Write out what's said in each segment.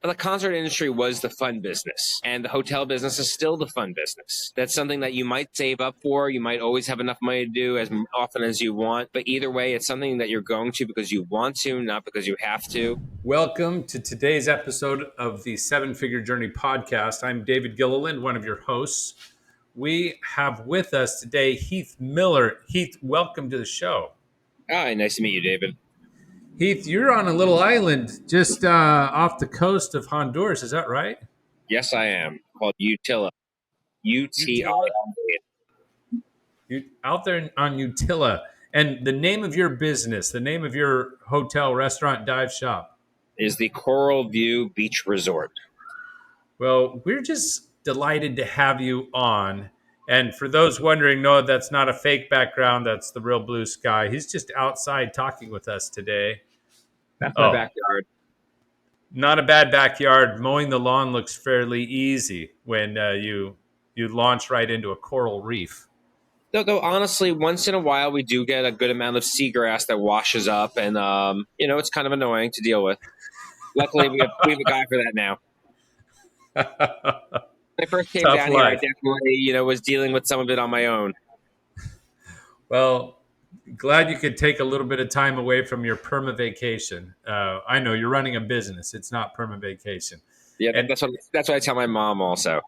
The concert industry was the fun business, and the hotel business is still the fun business. That's something that you might save up for. You might always have enough money to do as often as you want. But either way, it's something that you're going to because you want to, not because you have to. Welcome to today's episode of the Seven Figure Journey podcast. I'm David Gilliland, one of your hosts. We have with us today Heath Miller. Heath, welcome to the show. Hi, nice to meet you, David. Heath, you're on a little island just off the coast of Honduras. Is that right? Yes, I am. Called Utila. Utila? UTILA You out there on Utila. And the name of your business, the name of your hotel, restaurant, dive shop. is the Coral View Beach Resort. Well, we're just delighted to have you on. And for those wondering, no, that's not a fake background. That's the real blue sky. He's just outside talking with us today. That's my Oh, backyard. not a bad backyard. Mowing the lawn looks fairly easy when you launch right into a coral reef. Though honestly, once in a while we do get a good amount of seagrass that washes up, and it's kind of annoying to deal with. Luckily, we have a guy for that now. When I first came Tough down here, I life. definitely, was dealing with some of it on my own. Well, glad you could take a little bit of time away from your perma vacation. I know you're running a business; it's not perma vacation, Yeah, and that's what I tell my mom also.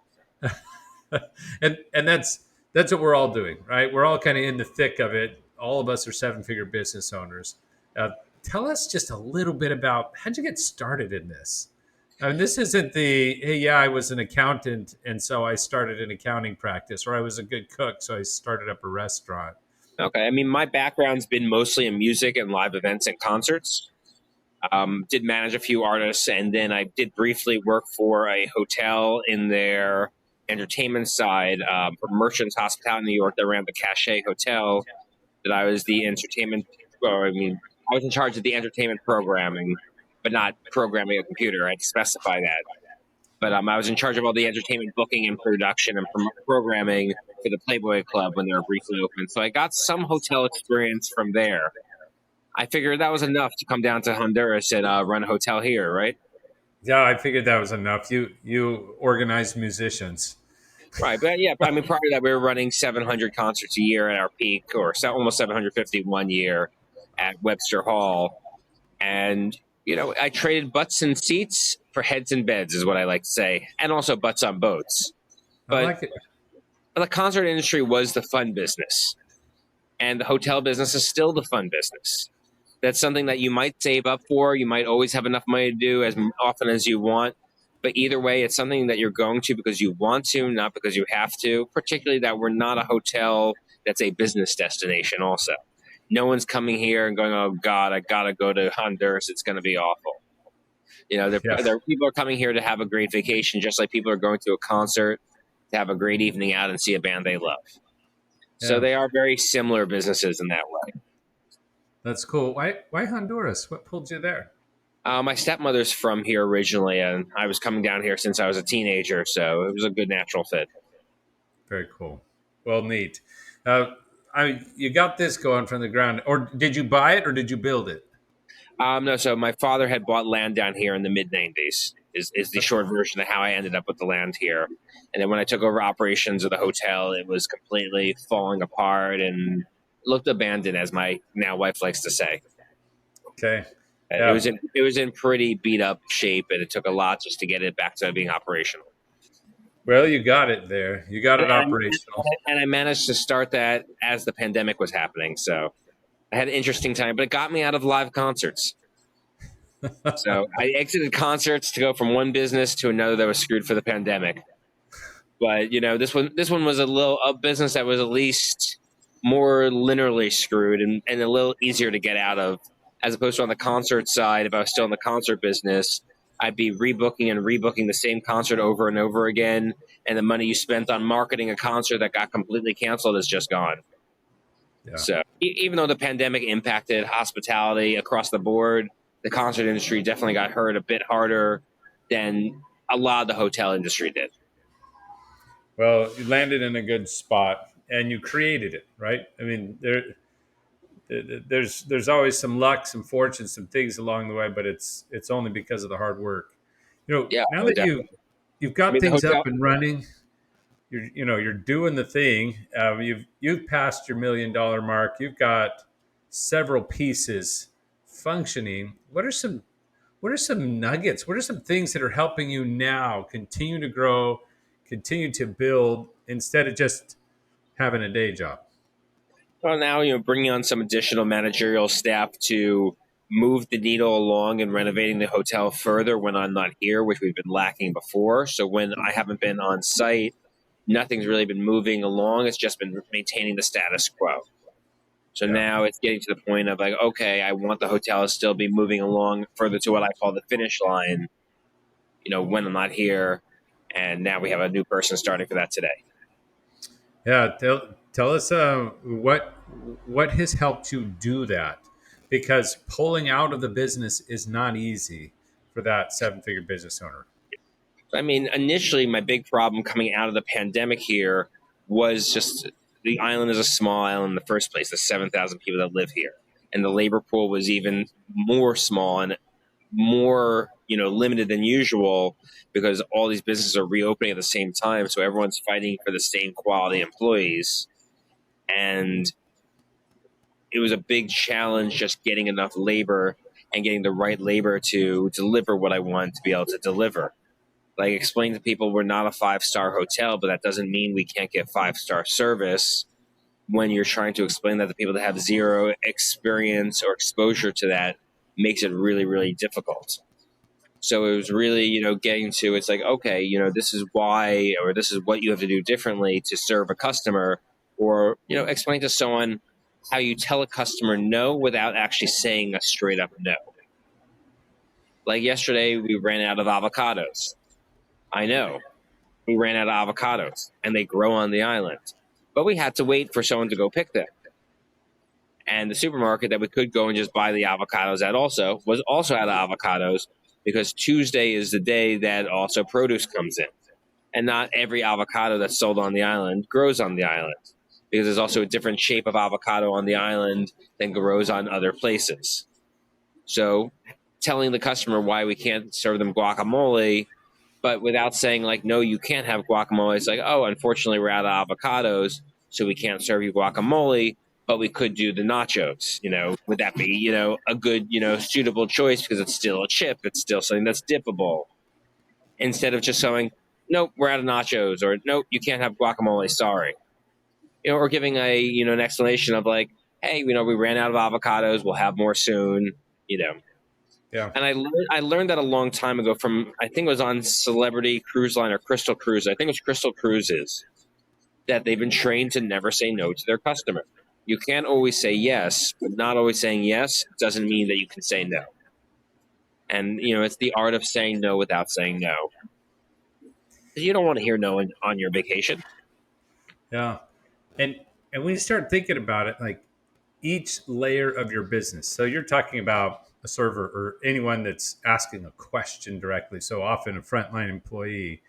and that's what we're all doing, right? We're all kind of in the thick of it. All of us are seven-figure business owners. Tell us just a little bit about how'd you get started in this? I mean, this isn't the hey, yeah, I was an accountant and so I started an accounting practice, or I was a good cook, so I started up a restaurant. Okay, I mean, my background's been mostly in music and live events and concerts. Did manage a few artists, and then I did briefly work for a hotel in their entertainment side for Merchants Hospitality in New York that ran the Cachet Hotel. That I was the entertainment. Well, I mean, I was in charge of the entertainment programming, but not programming a computer. I had to specify that. But I was in charge of all the entertainment booking and production and programming for the Playboy Club when they were briefly open. So I got some hotel experience from there. I figured that was enough to come down to Honduras and run a hotel here, right? Yeah, I figured that was enough. You organized musicians. Right, but yeah, I mean, prior to that, we were running 700 concerts a year at our peak, or almost 750 one year at Webster Hall. And, I traded butts and seats for heads and beds, is what I like to say, and also butts on boats. I But like it. the concert industry was the fun business, and the hotel business is still the fun business. That's something that you might save up for. You might always have enough money to do as often as you want. But either way, it's something that you're going to because you want to, not because you have to, particularly that we're not a hotel that's a business destination also. No one's coming here and going, oh, God, I got to go to Honduras. It's going to be awful. Yeah. People are coming here to have a great vacation, just like people are going to a concert to have a great evening out and see a band they love. So Yeah. they are very similar businesses in that way. That's cool. Why Honduras? What pulled you there? My stepmother's from here originally, and I was coming down here since I was a teenager, so it was a good natural fit. Very cool. Well, neat. Uh, you got this going from the ground, or did you buy it, or did you build it? No, so my father had bought land down here in the mid '90s. Is the short version of how I ended up with the land here. And then when I took over operations of the hotel, it was completely falling apart and looked abandoned, as my now wife likes to say. Okay. It was Yeah. in pretty beat up shape, and it took a lot just to get it back to being operational. Well, you got it there. You got it And, operational. and I managed to start that as the pandemic was happening. So I had an interesting time, but it got me out of live concerts. So I exited concerts to go from one business to another that was screwed for the pandemic. But this one was a business that was at least more linearly screwed and a little easier to get out of, as opposed to on the concert side. If I was still in the concert business, I'd be rebooking and rebooking the same concert over and over again, and the money you spent on marketing a concert that got completely canceled is just gone. Yeah. So even though the pandemic impacted hospitality across the board, the concert industry definitely got hurt a bit harder than a lot of the hotel industry did. Well, you landed in a good spot, and you created it, right? I mean, there's always some luck, some fortune, some things along the way, but it's only because of the hard work. Yeah, Now no, that definitely. you've I got mean, the things hotel. up and running, you're doing the thing. You've passed your $1 million mark. You've got several pieces functioning. What are some nuggets? What are some things that are helping you now continue to grow, continue to build instead of just having a day job? Well, now, bringing on some additional managerial staff to move the needle along and renovating the hotel further when I'm not here, which we've been lacking before. So when I haven't been on site, nothing's really been moving along. It's just been maintaining the status quo. So Yeah. now it's getting to the point of like, okay, I want the hotel to still be moving along further to what I call the finish line, when I'm not here. And now we have a new person starting for that today. Yeah. Tell us what has helped you do that, because pulling out of the business is not easy for that seven-figure business owner. I mean, initially, my big problem coming out of the pandemic here was just the island is a small island in the first place. There's 7,000 people that live here. And the labor pool was even more small and more, limited than usual because all these businesses are reopening at the same time. So everyone's fighting for the same quality employees. And it was a big challenge just getting enough labor and getting the right labor to deliver what I wanted to be able to deliver. Like explain to people we're not a 5-star hotel, but that doesn't mean we can't get 5-star service when you're trying to explain that to people that have zero experience or exposure to that makes it really, really difficult. So it was really, getting to it's like, okay, this is why or this is what you have to do differently to serve a customer or, explain to someone how you tell a customer no without actually saying a straight up no. Like yesterday, we ran out of avocados. I know we ran out of avocados and they grow on the island. But we had to wait for someone to go pick them. And the supermarket that we could go and just buy the avocados at was also out of avocados because Tuesday is the day that also produce comes in. And not every avocado that's sold on the island grows on the island because there's also a different shape of avocado on the island than grows on other places. So telling the customer why we can't serve them guacamole but without saying like, no, you can't have guacamole. It's like, oh, unfortunately, we're out of avocados, so we can't serve you guacamole, but we could do the nachos. Would that be, a good, suitable choice because it's still a chip, it's still something that's dippable. Instead of just saying, nope, we're out of nachos, or nope, you can't have guacamole. Sorry, or giving an explanation of like, hey, we ran out of avocados, we'll have more soon. You know, Yeah. and I learned that a long time ago from I think it was on Celebrity Cruise Line or Crystal Cruise. I think it was Crystal Cruises that they've been trained to never say no to their customer. You can't always say yes, but not always saying yes doesn't mean that you can say no. And it's the art of saying no without saying no. You don't want to hear no on your vacation. Yeah. And and when you start thinking about it, like each layer of your business. So you're talking about a server or anyone that's asking a question directly. So often a frontline employee.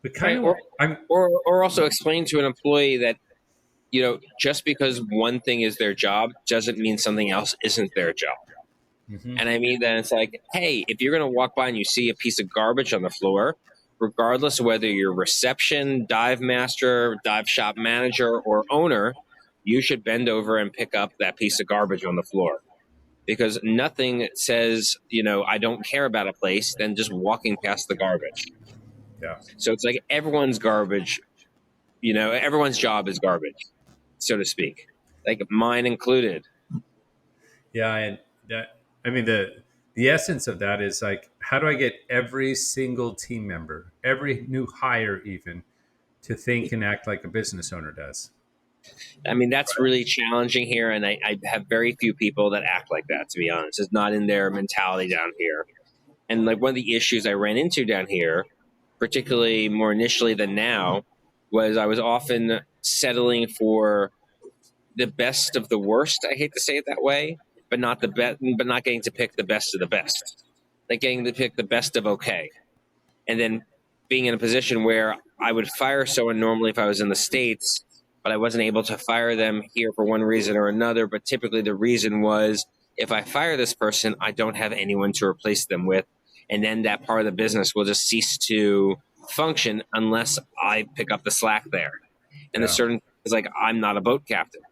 But kind Right? of Or I'm or also explain to an employee that just because one thing is their job doesn't mean something else isn't their job. mhm, And I mean that it's like, hey, if you're going to walk by and you see a piece of garbage on the floor, regardless of whether you're reception, dive master, dive shop manager, or owner, you should bend over and pick up that piece of garbage on the floor. Because nothing says, I don't care about a place than just walking past the garbage. yeah. So it's like everyone's garbage, everyone's job is garbage, so to speak, like mine included. Yeah, and that I mean the essence of that is like how do I get every single team member, every new hire even to think and act like a business owner does. I mean, that's really challenging here, and I have very few people that act like that. To be honest, it's not in their mentality down here. And like one of the issues I ran into down here, particularly more initially than now, was I was often settling for the best of the worst. I hate to say it that way, but not the best, but not getting to pick the best of the best. Like getting to pick the best of okay, and then being in a position where I would fire someone normally if I was in the States, but I wasn't able to fire them here for one reason or another. But typically the reason was if I fire this person, I don't have anyone to replace them with. and then that part of the business will just cease to function unless I pick up the slack there. And there's Yeah. certain things like I'm not a boat captain,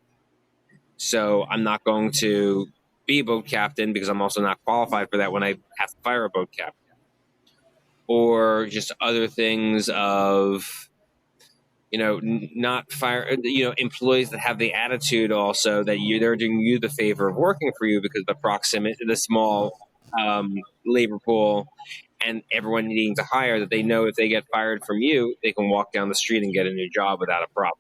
so I'm not going to be a boat captain because I'm also not qualified for that when I have to fire a boat captain, or just other things of not fire, employees that have the attitude also that they're doing you the favor of working for you because of the proximity, the small labor pool, and everyone needing to hire, that they know if they get fired from you, they can walk down the street and get a new job without a problem.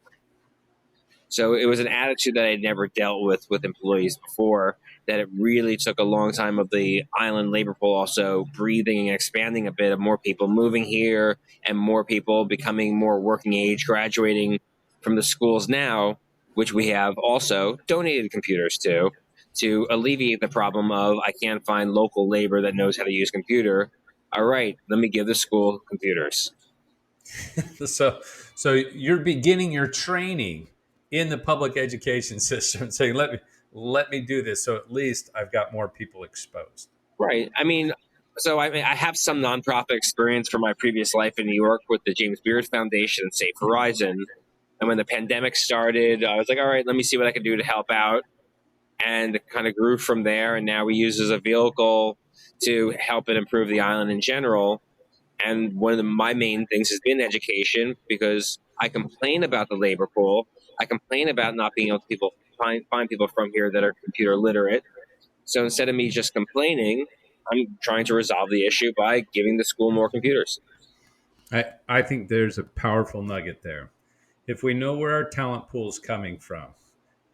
So it was an attitude that I'd never dealt with employees before, that it really took a long time of the island labor pool also breathing and expanding a bit, of more people moving here and more people becoming more working age, graduating from the schools now, which we have also donated computers to alleviate the problem of I can't find local labor that knows how to use computer. All right, let me give the school computers. So you're beginning your training in the public education system, saying, let me do this, so at least I've got more people exposed. Right. I have some nonprofit experience from my previous life in New York with the James Beard Foundation and Safe Horizon. And when the pandemic started, I was like, all right, let me see what I can do to help out. And it kind of grew from there. And now we use it as a vehicle to help and improve the island in general. And one of my main things has been education, because I complain about the labor pool. I complain about not being able to find people from here that are computer literate. So instead of me just complaining, I'm trying to resolve the issue by giving the school more computers. I think there's a powerful nugget there. If we know where our talent pool is coming from,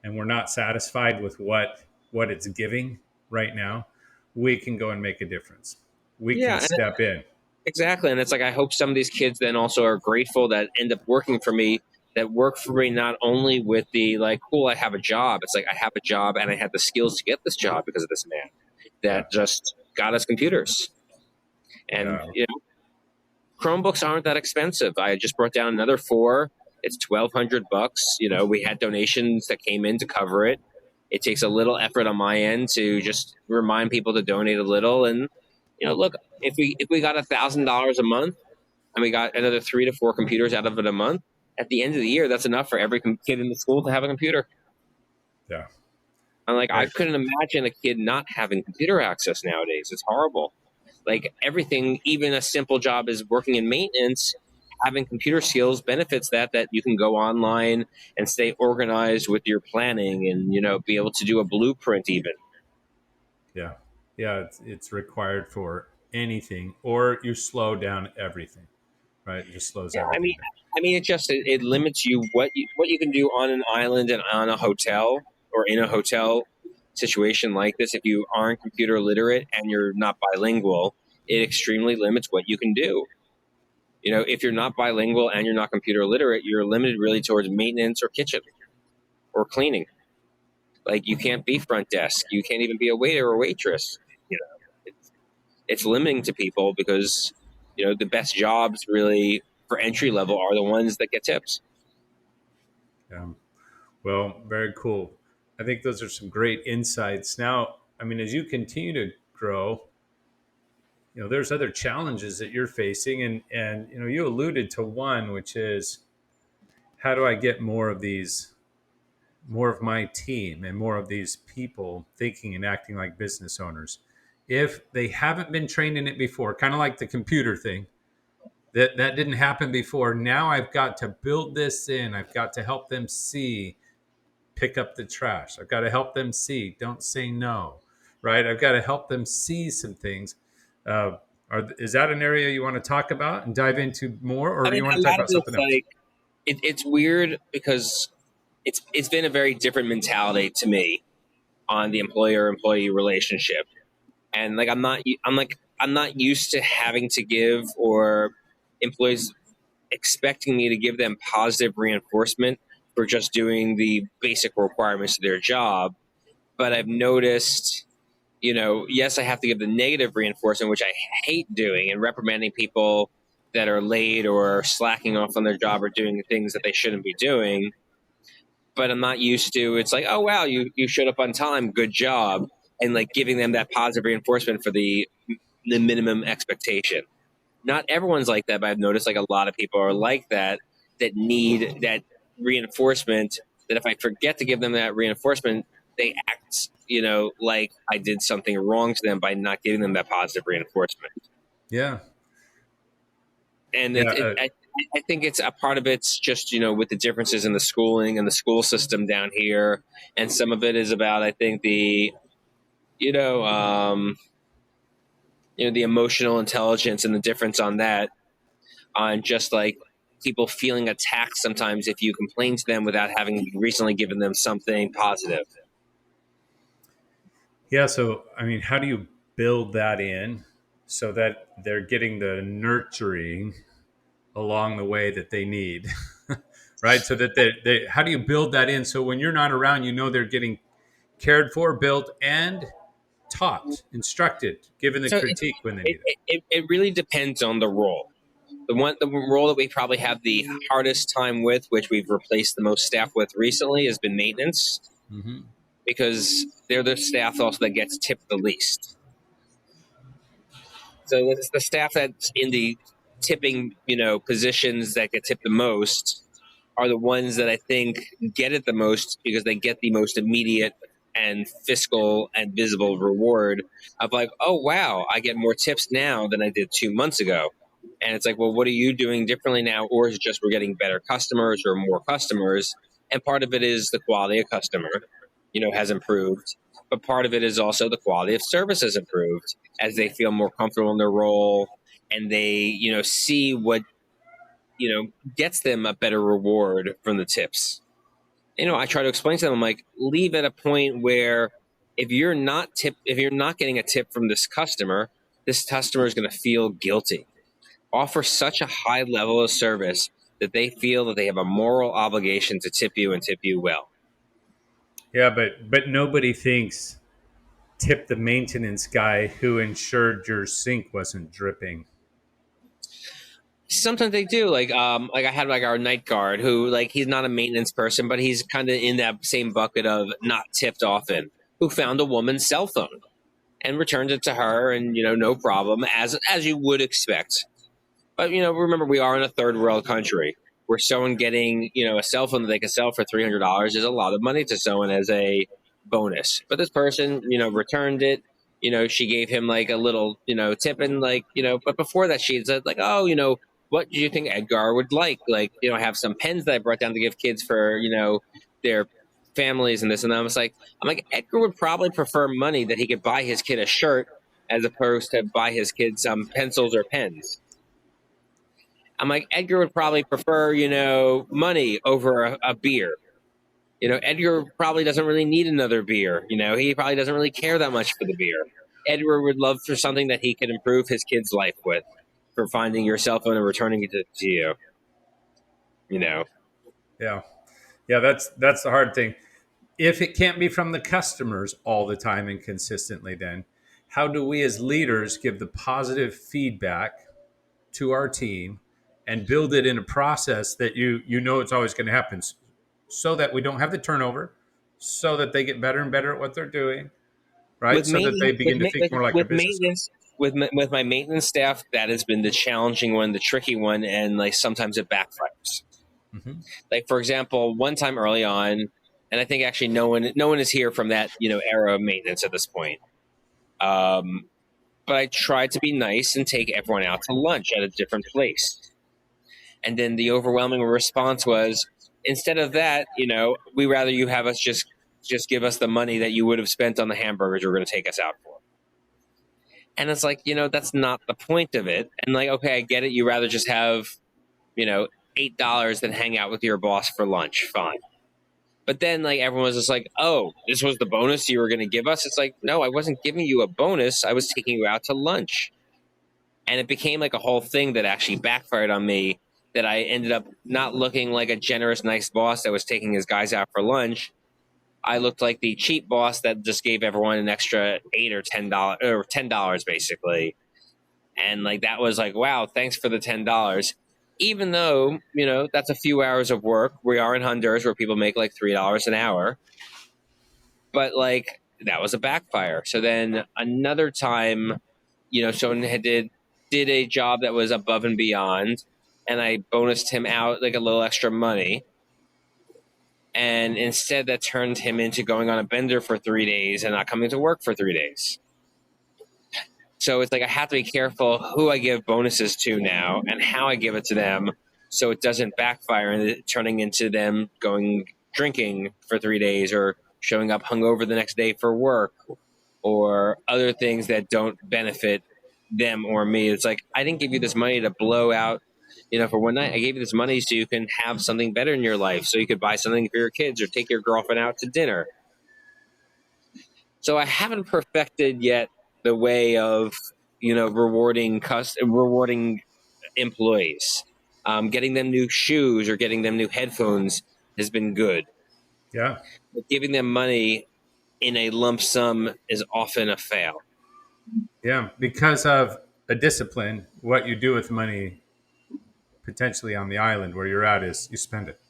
and we're not satisfied with what it's giving right now, we can go and make a difference. We can Yeah, step in. exactly. And it's like I hope some of these kids then also are grateful that end up working for me, that work for me not only with the like, cool, I have a job. It's like I have a job and I had the skills to get this job because of this man Yeah, that just got us computers. And yeah, Chromebooks aren't that expensive. I just brought down another four. It's $1,200. We had donations that came in to cover it. It takes a little effort on my end to just remind people to donate a little. And look, if we got $1,000 a month and we got another 3 to 4 computers out of it a month, at the end of the year, that's enough for every kid in the school to have a computer. yeah. I'm like, I Right. couldn't imagine a kid not having computer access nowadays. It's horrible. Like everything, even a simple job as working in maintenance, having computer skills benefits that you can go online and stay organized with your planning and, be able to do a blueprint even. Yeah, yeah. It's required for anything, or you slow down everything. Right, it just slows Yeah, everything down. it limits you what you can do on an island and on a hotel or in a hotel situation like this. If you aren't computer literate and you're not bilingual, it extremely limits what you can do. If you're not bilingual and you're not computer literate, you're limited really towards maintenance or kitchen or cleaning. Like you can't be front desk, you can't even be a waiter or waitress. It's limiting to people because the best jobs really for entry level are the ones that get tips. Well, very cool. I think those are some great insights. Now, I mean, as you continue to grow, there's other challenges that you're facing, and you alluded to one, which is how do I get more of my team and more of these people thinking and acting like business owners if they haven't been trained in it before, kind of like the computer thing. That didn't happen before. Now I've got to build this in. I've got to help them see pick up the trash. I've got to help them see don't say no, right? I've got to help them see some things. uh, is that an area you want to talk about and dive into more, or I do mean, you want a to talk lot of about it's something else? like it's weird because it's been a very different mentality to me on the employer employee relationship, and like I'm not used to having to give or employees expecting me to give them positive reinforcement for just doing the basic requirements of their job. But I've noticed, yes, I have to give the negative reinforcement, which I hate doing, and reprimanding people that are late or slacking off on their job or doing things that they shouldn't be doing. But I'm not used to, it's like, oh, wow, you showed up on time. Good job. And like giving them that positive reinforcement for the the minimum expectation. Not everyone's like that, but I've noticed like a lot of people are like that, that need that reinforcement, that if I forget to give them that reinforcement, they act, like I did something wrong to them by not giving them that positive reinforcement. Yeah. And Yeah. I think it's a part of it's just, with the differences in the schooling and the school system down here. And some of it is about, I think, you know, um, the emotional intelligence and the difference on that, on just like people feeling attacked sometimes if you complain to them without having recently given them something positive. Yeah. So, I mean, how do you build that in so that they're getting the nurturing along the way that they need? Right. So that how do you build that in so when you're not around, they're getting cared for, built, and taught, instructed, given the So critique when they need it? it really depends on the role. The role that we probably have the hardest time with, which we've replaced the most staff with recently, has been maintenance, Mm-hmm. because they're the staff also that gets tipped the least. So it's the staff that's in the tipping, positions that get tipped the most are the ones that I think get it the most, because they get the most immediate and fiscal and visible reward of like, oh wow, I get more tips now than I did 2 months ago. And it's like, well, what are you doing differently now? Or is it just we're getting better customers or more customers? And part of it is the quality of customer, has improved. But part of it is also the quality of service has improved as they feel more comfortable in their role, and they, see what, gets them a better reward from the tips. I try to explain to them, I'm like, leave at a point where if you're not getting a tip from this customer is going to feel guilty. Offer such a high level of service that they feel that they have a moral obligation to tip you and tip you well. Yeah, but nobody thinks tip the maintenance guy who ensured your sink wasn't dripping. Sometimes they do, like I had like our night guard who, like, he's not a maintenance person, but he's kind of in that same bucket of not tipped often, who found a woman's cell phone and returned it to her, and no problem, as you would expect. But remember, we are in a third world country where someone getting a cell phone that they can sell for $300 is a lot of money to someone as a bonus. But this person returned it. She gave him like a little tip, and like but before that she said like, oh, what do you think Edgar would like I have some pens that I brought down to give kids for their families and this, and I'm like Edgar would probably prefer money that he could buy his kid a shirt as opposed to buy his kid some pencils or pens. I'm like, Edgar would probably prefer, money over a beer. Edgar probably doesn't really need another beer. He probably doesn't really care that much for the beer. Edgar would love for something that he could improve his kid's life with, for finding your cell phone and returning it to you. Yeah, yeah, that's the hard thing. If it can't be from the customers all the time and consistently, then how do we as leaders give the positive feedback to our team and build it in a process that it's always going to happen, so that we don't have the turnover, so that they get better and better at what they're doing, right? With So that they maintenance, begin to think more like a with business owner. maintenance, with my maintenance staff, that has been the challenging one, the tricky one, and like sometimes it backfires. Mm-hmm. Like, for example, one time early on, and I think actually no one is here from that era of maintenance at this point. But I tried to be nice and take everyone out to lunch at a different place, and then the overwhelming response was, instead of that, we rather you have us just give us the money that you would have spent on the hamburgers you're going to take us out for. And it's like, that's not the point of it. And like, okay, I get it. You rather just have, $8 than hang out with your boss for lunch. Fine. But then like everyone was just like, oh, this was the bonus you were going to give us. It's like, no, I wasn't giving you a bonus. I was taking you out to lunch. And it became like a whole thing that actually backfired on me, that I ended up not looking like a generous, nice boss that was taking his guys out for lunch. I looked like the cheap boss that just gave everyone an extra $8 or $10 basically. And like that was like, wow, thanks for the $10. Even though, that's a few hours of work. We are in Honduras where people make like $3 an hour. But like that was a backfire. So then another time, someone did a job that was above and beyond, and I bonused him out like a little extra money. And instead, that turned him into going on a bender for 3 days and not coming to work for 3 days. So it's like I have to be careful who I give bonuses to now and how I give it to them, so it doesn't backfire and it turning into them going drinking for 3 days or showing up hungover the next day for work or other things that don't benefit them or me. It's like, I didn't give you this money to blow out, for one night. I gave you this money so you can have something better in your life, so you could buy something for your kids or take your girlfriend out to dinner. So I haven't perfected yet the way of, rewarding employees. Getting them new shoes or getting them new headphones has been good. Yeah. But giving them money in a lump sum is often a fail. Yeah. Because of a discipline, what you do with money potentially on the island where you're at is you spend it.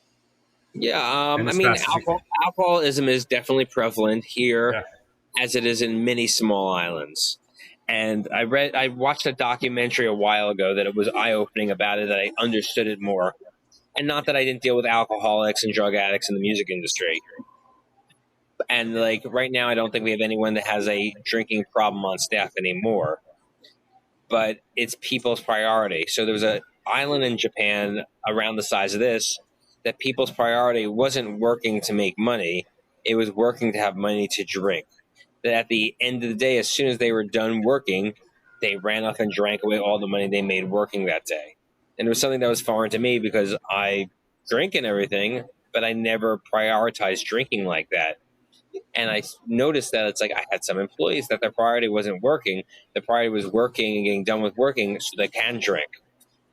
Yeah, And I as mean, fast as you can. alcoholism is definitely prevalent here, Yeah. as it is in many small islands. And I watched a documentary a while ago that it was eye opening about it, that I understood it more. And not that I didn't deal with alcoholics and drug addicts in the music industry. And like right now, I don't think we have anyone that has a drinking problem on staff anymore. But it's people's priority. So there was an island in Japan around the size of this that people's priority wasn't working to make money; it was working to have money to drink. That at the end of the day, as soon as they were done working, they ran off and drank away all the money they made working that day. And it was something that was foreign to me because I drink and everything, but I never prioritized drinking like that. And I noticed that it's like I had some employees that their priority wasn't working. The priority was working and getting done with working so they can drink,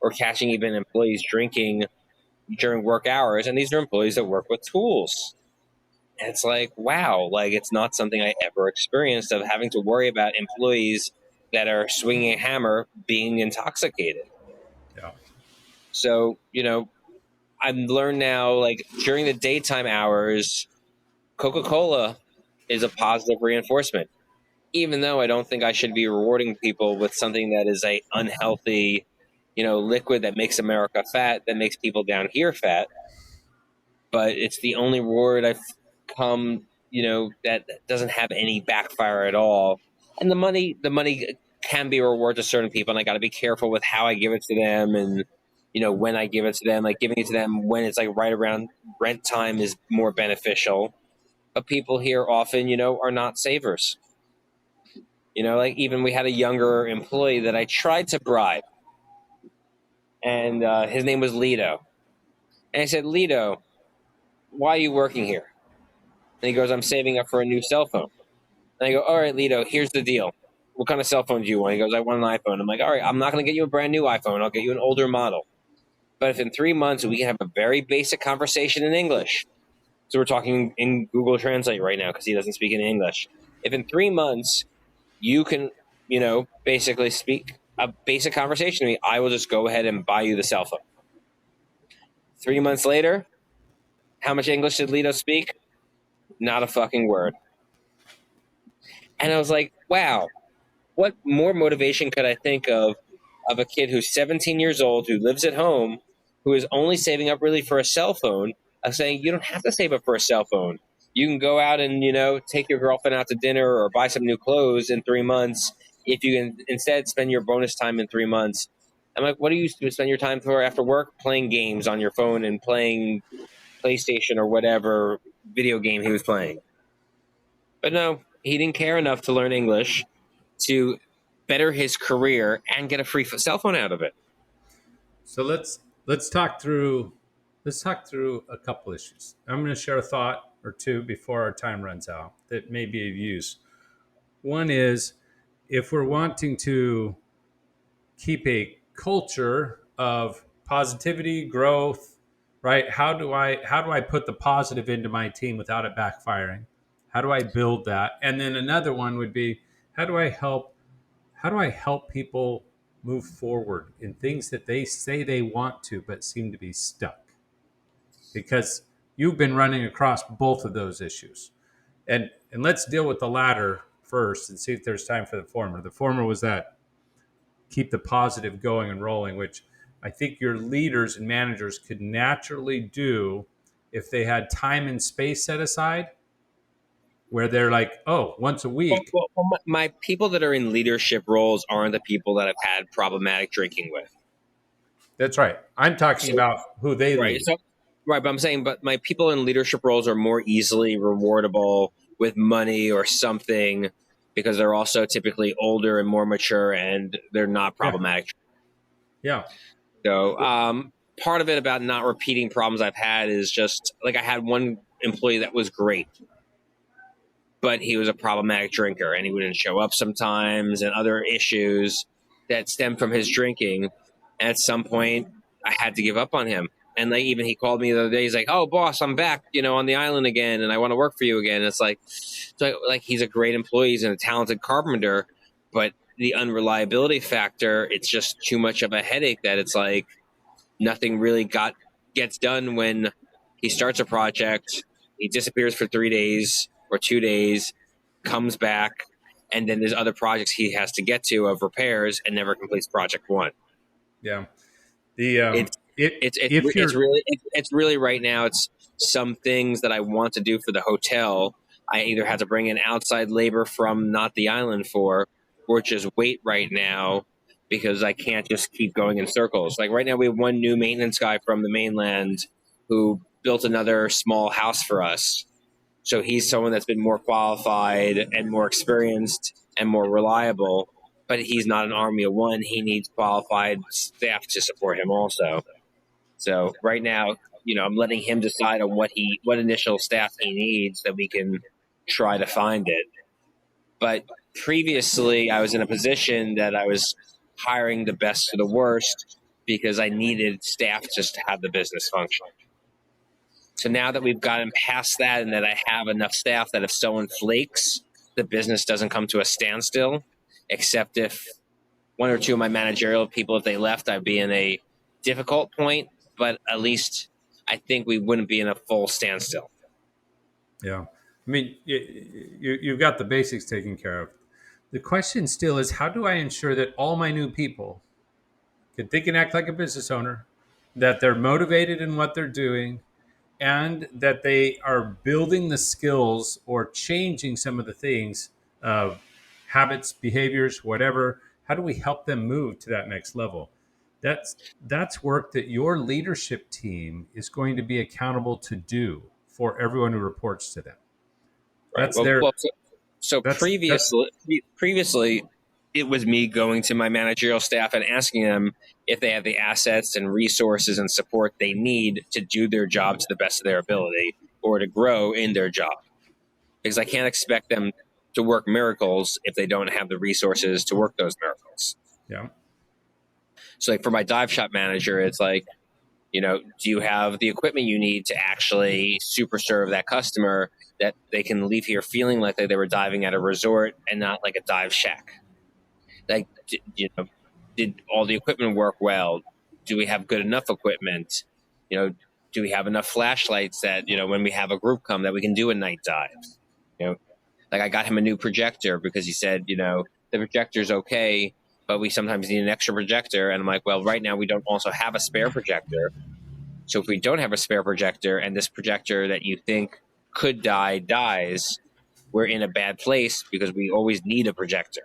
or catching even employees drinking during work hours. And these are employees that work with tools. And it's like, wow, like it's not something I ever experienced, of having to worry about employees that are swinging a hammer being intoxicated. Yeah. So, I've learned now, like during the daytime hours, Coca-Cola is a positive reinforcement. Even though I don't think I should be rewarding people with something that is a unhealthy, liquid that makes America fat, that makes people down here fat. But it's the only reward I've come, that doesn't have any backfire at all. And the money can be a reward to certain people, and I got to be careful with how I give it to them, and when I give it to them. Like giving it to them when it's like right around rent time is more beneficial. But people here often, are not savers. Like even we had a younger employee that I tried to bribe, and his name was Lido. And I said, Lido, why are you working here? And he goes, I'm saving up for a new cell phone. And I go, all right, Lido, here's the deal. What kind of cell phone do you want? He goes, I want an iPhone. I'm like, all right, I'm not going to get you a brand new iPhone. I'll get you an older model. But if in 3 months we can have a very basic conversation in English, so we're talking in Google Translate right now because he doesn't speak in English. If in 3 months you can, basically speak a basic conversation to me, I will just go ahead and buy you the cell phone. 3 months later, how much English did Lido speak? Not a fucking word. And I was like, wow, what more motivation could I think of a kid who's 17 years old, who lives at home, who is only saving up really for a cell phone, of saying you don't have to save up for a cell phone. You can go out and, take your girlfriend out to dinner or buy some new clothes in 3 months if you can instead spend your bonus time in 3 months. I'm like, what do you spend your time for after work? Playing games on your phone and playing PlayStation or whatever video game he was playing. But no, he didn't care enough to learn English to better his career and get a free cell phone out of it. So let's talk through a couple issues. I'm going to share a thought or two before our time runs out that may be of use. One is, if we're wanting to keep a culture of positivity, growth, right? How do I put the positive into my team without it backfiring? How do I build that? And then another one would be, how do I help people move forward in things that they say they want to but seem to be stuck? Because you've been running across both of those issues. And let's deal with the latter first and see if there's time for the former. The former was that keep the positive going and rolling, which I think your leaders and managers could naturally do if they had time and space set aside where they're like, oh, once a week. My people that are in leadership roles aren't the people that I've had problematic drinking with. That's right. I'm talking So, about who they right. lead. So, right. But I'm saying, but my people in leadership roles are more easily rewardable with money or something because they're also typically older and more mature and they're not Yeah. problematic. Yeah. So, part of it about not repeating problems I've had is just like I had one employee that was great, but he was a problematic drinker and he wouldn't show up sometimes and other issues that stemmed from his drinking. And at some point, I had to give up on him. And like even he called me the other day. He's like, "Oh, boss, I'm back, on the island again, and I want to work for you again." And it's like, so like he's a great employee, he's a talented carpenter, but the unreliability factor, it's just too much of a headache that it's like nothing really gets done when he starts a project, he disappears for 3 days or 2 days, comes back, and then there's other projects he has to get to of repairs and never completes project one. Yeah. The It's if you're it's really right now. It's some things that I want to do for the hotel. I either have to bring in outside labor from not the island for, or just wait right now because I can't just keep going in circles. Like right now, we have one new maintenance guy from the mainland who built another small house for us. So he's someone that's been more qualified and more experienced and more reliable, but he's not an army of one. He needs qualified staff to support him also. So right now, I'm letting him decide on what initial staff he needs that we can try to find it. But previously, I was in a position that I was hiring the best of the worst because I needed staff just to have the business function. So now that we've gotten past that and that I have enough staff that if someone flakes, the business doesn't come to a standstill, except if one or two of my managerial people, if they left, I'd be in a difficult point, but at least I think we wouldn't be in a full standstill. Yeah. I mean, you've got the basics taken care of. The question still is, how do I ensure that all my new people can think and act like a business owner, that they're motivated in what they're doing, and that they are building the skills or changing some of the things, habits, behaviors, whatever. How do we help them move to that next level? That's work that your leadership team is going to be accountable to do for everyone who reports to them. Right. That's Well, their well so that's previously, it was me going to my managerial staff and asking them if they have the assets and resources and support they need to do their job to the best of their ability or to grow in their job. Because I can't expect them to work miracles if they don't have the resources to work those miracles. yeah. So like for my dive shop manager, it's like, do you have the equipment you need to actually super serve that customer that they can leave here feeling like they were diving at a resort and not like a dive shack? Like, did all the equipment work well? Do we have good enough equipment? Do we have enough flashlights that, when we have a group come that we can do a night dive? Like I got him a new projector because he said, the projector's okay, but we sometimes need an extra projector. And I'm like, well, right now we don't also have a spare projector. So if we don't have a spare projector and this projector that you think could die dies, we're in a bad place because we always need a projector.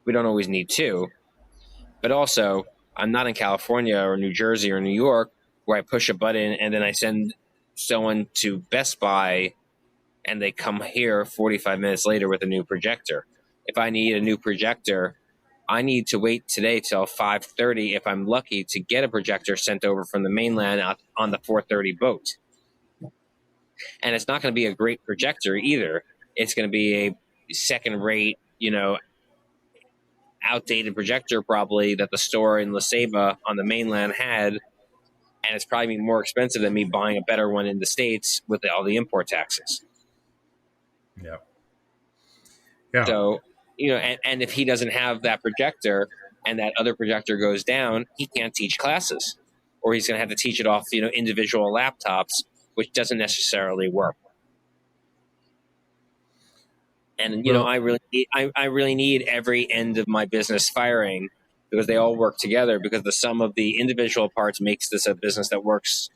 We don't always need two. But also, I'm not in California or New Jersey or New York where I push a button and then I send someone to Best Buy and they come here 45 minutes later with a new projector. If I need a new projector, I need to wait today till 5:30 if I'm lucky to get a projector sent over from the mainland out on the 4:30 boat. And it's not going to be a great projector either. It's going to be a second rate, outdated projector probably that the store in La Ceiba on the mainland had, and it's probably more expensive than me buying a better one in the States with all the import taxes. Yeah. Yeah. So, and if he doesn't have that projector and that other projector goes down, he can't teach classes, or he's going to have to teach it off, individual laptops, which doesn't necessarily work. And, Well, I really need every end of my business firing because they all work together, because the sum of the individual parts makes this a business that works,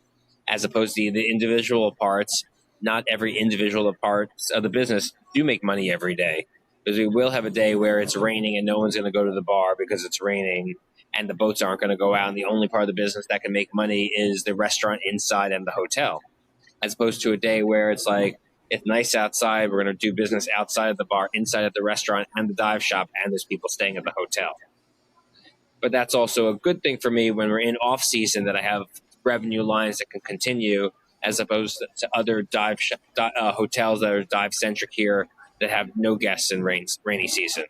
as opposed to the individual parts. Not every individual parts of the business do make money every day, because we will have a day where it's raining and no one's going to go to the bar because it's raining, and the boats aren't going to go out, and the only part of the business that can make money is the restaurant inside and the hotel, as opposed to a day where it's like, it's nice outside, we're going to do business outside of the bar, inside of the restaurant and the dive shop, and there's people staying at the hotel. But that's also a good thing for me when we're in off season, that I have revenue lines that can continue, as opposed to other hotels that are dive centric here that have no guests in rainy season.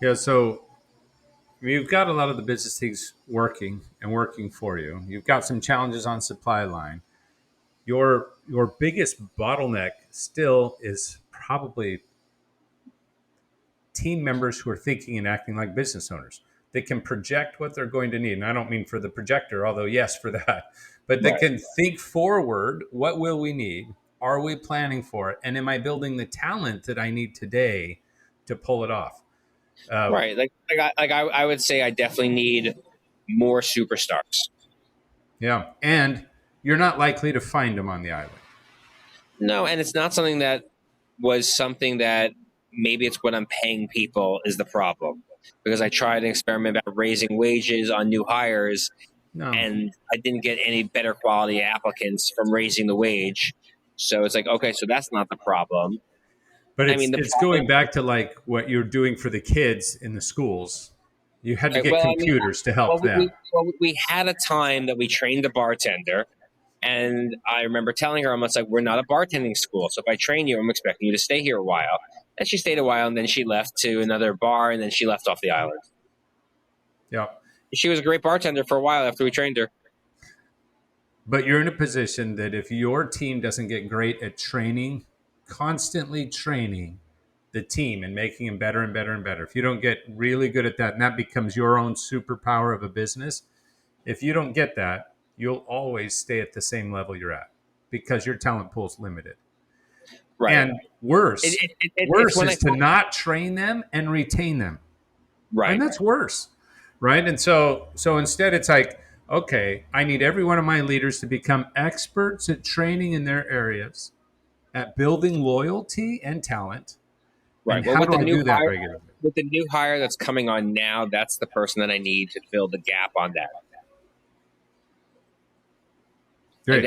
Yeah, so you've got a lot of the business things working for you. You've got some challenges on supply line. Your biggest bottleneck still is probably team members who are thinking and acting like business owners. They can project what they're going to need. And I don't mean for the projector, although yes, for that. But they can think forward. What will we need? Are we planning for it? And am I building the talent that I need today to pull it off? Right. I would say I definitely need more superstars. Yeah. And you're not likely to find them on the island. No, and it's not something that was something that, maybe it's what I'm paying people is the problem, because I tried an experiment about raising wages on new hires, and I didn't get any better quality applicants from raising the wage. So it's like, okay, so that's not the problem. But it's going back to like what you're doing for the kids in the schools. You had to get computers to help them. We had a time that we trained a bartender, and I remember telling her, I'm like, we're not a bartending school, so if I train you, I'm expecting you to stay here a while. And she stayed a while, and then she left to another bar, and then she left off the island. Yeah. She was a great bartender for a while after we trained her. But you're in a position that if your team doesn't get great at training, constantly training the team and making them better and better and better, if you don't get really good at that, and that becomes your own superpower of a business, if you don't get that, you'll always stay at the same level you're at, because your talent pool is limited. Right. And worse is to not train them and retain them. Right. And that's worse. Right. And so instead it's like, okay, I need every one of my leaders to become experts at training in their areas, at building loyalty and talent. Right. And how do I do that regularly? With the new hire that's coming on now, that's the person that I need to fill the gap on that. Great.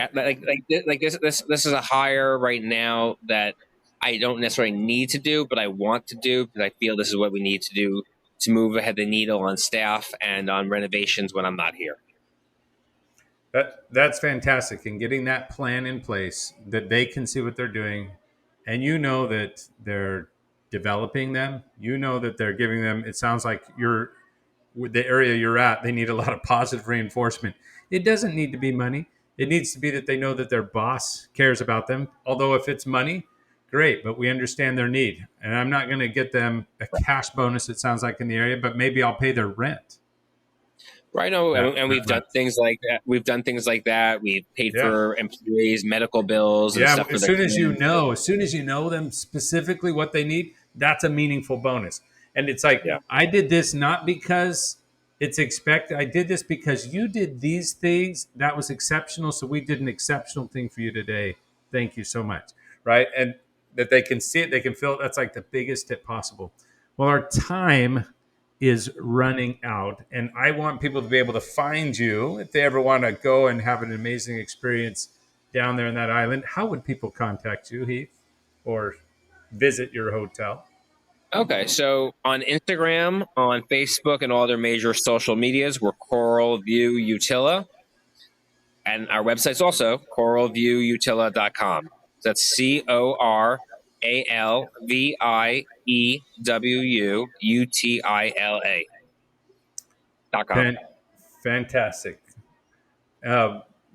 This is a hire right now that I don't necessarily need to do, but I want to do, because I feel this is what we need to do to move ahead the needle on staff and on renovations when I'm not here. That's fantastic. And getting that plan in place that they can see what they're doing, and you know that they're developing them, you know that they're giving them, it sounds like the area you're at, they need a lot of positive reinforcement. It doesn't need to be money. It needs to be that they know that their boss cares about them. Although if it's money, great, but we understand their need. And I'm not going to get them a cash bonus, it sounds like, in the area, but maybe I'll pay their rent. Right. No, and we've done things like that. We've paid for employees' medical bills and stuff. As soon as you know them specifically what they need, that's a meaningful bonus. And it's like, I did this not because it's expected. I did this because you did these things. That was exceptional. So we did an exceptional thing for you today. Thank you so much. Right. And that they can see it, they can feel it. That's like the biggest tip possible. Well, our time is running out, and I want people to be able to find you if they ever want to go and have an amazing experience down there in that island. How would people contact you, Heath, or visit your hotel? Okay, so on Instagram, on Facebook, and all their major social medias, we're Coral View Utila. And our website's also coralviewutila.com. That's CoralViewUtila.com. Fantastic.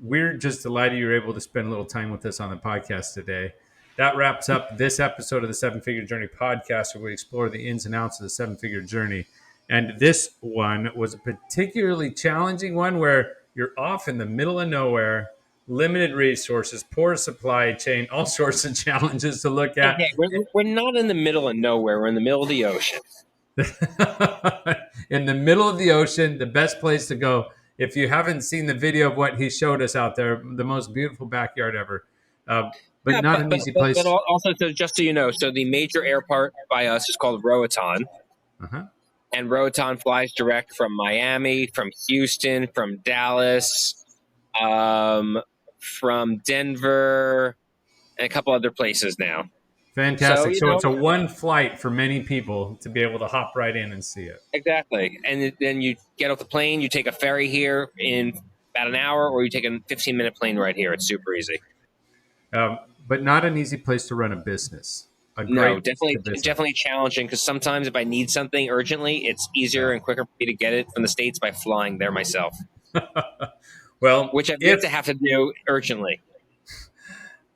We're just delighted you were able to spend a little time with us on the podcast today. That wraps up this episode of the Seven Figure Journey podcast, where we explore the ins and outs of the seven-figure journey. And this one was a particularly challenging one, where you're off in the middle of nowhere, limited resources, poor supply chain, all sorts of challenges to look at. Okay, we're not in the middle of nowhere. We're in the middle of the ocean. In the middle of the ocean, the best place to go. If you haven't seen the video of what he showed us out there, the most beautiful backyard ever, uh, but Yeah, not an easy but place. also, so just so you know, so the major airport by us is called Roatan, Uh-huh. and Roatan flies direct from Miami, from Houston, from Dallas, um, from Denver, and a couple other places now. So Fantastic. you So know it's a one flight for many people to be able to hop right in and see it. exactly, and then you get off the plane, you take a ferry here in about an hour, or you take a 15-minute plane right here. It's super easy. Um, but not an easy place to run a business. A No, great business. definitely challenging because sometimes if I need something urgently, it's easier Yeah. and quicker for me to get it from the States by flying there myself, Well, which I've yet to have to do urgently.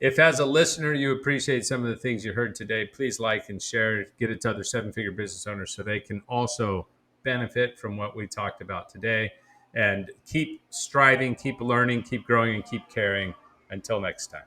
if as a listener you appreciate some of the things you heard today, please like and share, get it to other seven-figure business owners so they can also benefit from what we talked about today. And keep striving, keep learning, keep growing, and keep caring. Until next time.